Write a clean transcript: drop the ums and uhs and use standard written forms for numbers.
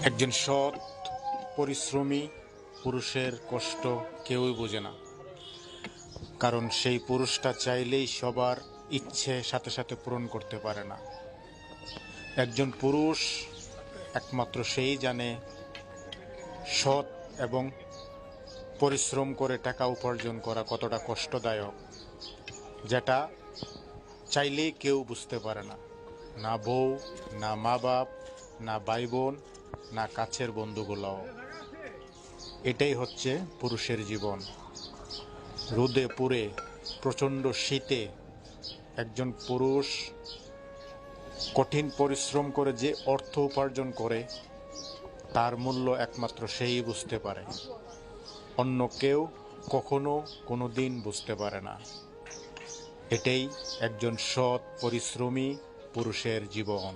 একজন সৎ পরিশ্রমী পুরুষের কষ্ট কেউই বোঝে না, কারণ সেই পুরুষটা চাইলেই সবার ইচ্ছে সাথে সাথে পূরণ করতে পারে না। একজন পুরুষ একমাত্র সেই জানে সৎ এবং পরিশ্রম করে টাকা উপার্জন করা কতটা কষ্টদায়ক, যেটা চাইলেই কেউ বুঝতে পারে না। না বউ, না মা বাপ, না ভাই বোন, না কাছের বন্ধুগুলোও। এটাই হচ্ছে পুরুষের জীবন। রোদে পুড়ে প্রচণ্ড শীতে একজন পুরুষ কঠিন পরিশ্রম করে যে অর্থ উপার্জন করে, তার মূল্য একমাত্র সেই বুঝতে পারে। অন্য কেউ কখনো কোনো দিন বুঝতে পারে না। এটাই একজন সৎ পরিশ্রমী পুরুষের জীবন।